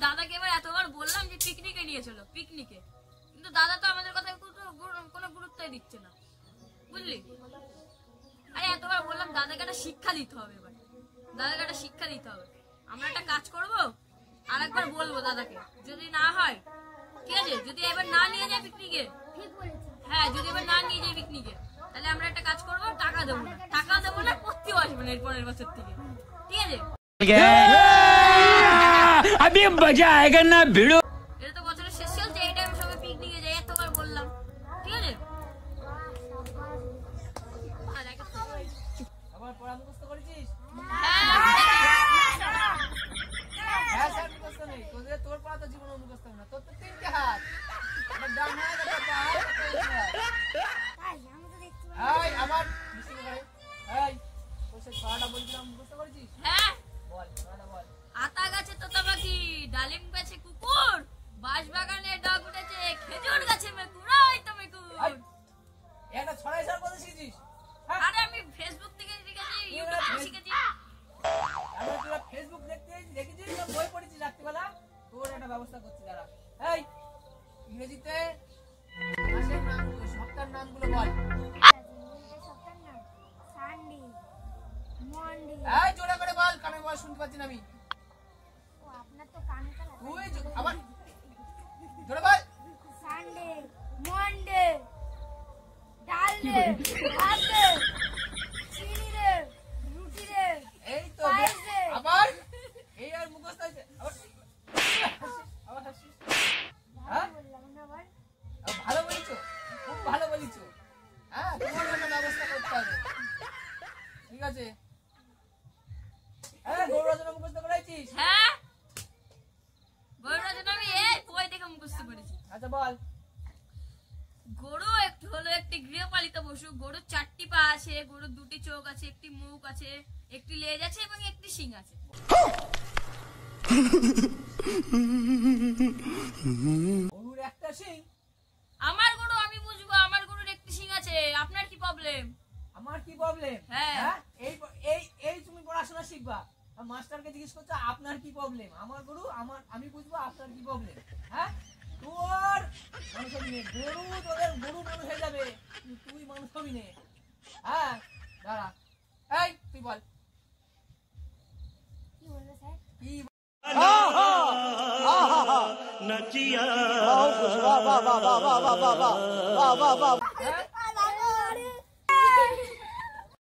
দাদাকে এবার এতবার বললাম যে পিকনিকে নিয়ে চলো, পিকনিকে, কিন্তু দাদা তো আমাদের কথা কোনো গুরুত্বই দিচ্ছে না, বুঝলি? আরে এতবার বললাম, দাদাকে একটা শিক্ষা দিতে হবে, এবার দাদাকে একটা শিক্ষা দিতে হবে। আমরা একটা কাজ করব, আর একবার বলবো দাদাকে, যদি না হয় ঠিক আছে, যদি এবার না নিয়ে যায় পিকনিকে, হ্যাঁ যদি এবার না নিয়ে যায় পিকনিকে, তাহলে আমরা একটা কাজ করবো, টাকা দেবো না, করতেও আসবে না এরপরের বছর থেকে, ঠিক আছে? अभी मजा आएगा ना भिड़ो। এটা তো বছরের শেষ চলছে, এই টাইম সবাই পিকনিকে যায়, এতবার বললাম, ঠিক আছে? আবার পড়া মুখস্থ করেছিস? হ্যাঁ স্যার মুখস্থ নেই তোদের, তোর পড়া তো জীবনে মুখস্থ হবে না, তোর তো তিনটে হাত, একটা ডান হাত একটা বাঁ হাত, এই আমার মিষ্টি করে এই তোর সেই পড়াটা বলছিলাম মুখস্থ করেছিস? হ্যাঁ, বল পড়াটা বল। আতা গাছে তোতা পাখি, ডালিম গাছে কুকুর, বাঁশ বাগানে ডগ উঠেছে, খেজুর গাছে মেকুর, ওই তো মেকুর। একটা ছড়াই ছড়া কথা শিখেছিস? আরে আমি ফেসবুক থেকে শিখেছি, ইউটিউব থেকে শিখেছি। আমি তোরা ফেসবুক দেখেছিস না বই পড়েছিস রাত্রিবেলা? তোর একটা ব্যবস্থা করছি দাঁড়া। এই ইংরেজিতে মাসের নাম, সপ্তাহের নামগুলো বল। এই জোরে করে বল, কানে বল, শুনতে পাচ্ছি না আমি। তুই আবার জোরে বল। সানডে, মন্ডে, ডালডে, ভাতডে, চিনিডে, রুটিডে, এই তো পায়েসডে। আবার এই আর মুখস্থ হয়েছে, আবার হাসিস। হ্যাঁ ভালো বলিছো, খুব ভালো বলিছো। হ্যাঁ তোমার জন্য ব্যবস্থা করতে হবে, ঠিক আছে? হ্যাঁ গৌর রচনা মুখস্থ করেছিস? হ্যাঁ, গরুর জন্য আমি এই বই থেকে মুখস্থ করেছি। আচ্ছা বল। গরু হলো একটি গৃহপালিত পশু। গরুর 4টি পা আছে, গরুর 2টি চোখ আছে, একটি মুখ আছে, একটি লেজ আছে এবং একটি শিং আছে। গরুর একটা শিং? আমার গরু আমি বুঝবো, আমার গরুর একটি শিং আছে, আপনার কি প্রবলেম? আমার কি প্রবলেম? হ্যাঁ এই এই এই তুমি পড়াশোনা শিখবা, মাস্টারকে জিজ্ঞেস করছো আপনার কি প্রবলেম? আমার গরু আমি বুঝবো আপনার কি প্রবলেম। হ্যাঁ তোর মানুষ হবি নে, গরু তোদের গরু মানুষ হয়ে যাবে, তুই মানুষ হবি নে। হ্যাঁ দাঁড়া, এই তুই বল কি বললো স্যার? কি नचिया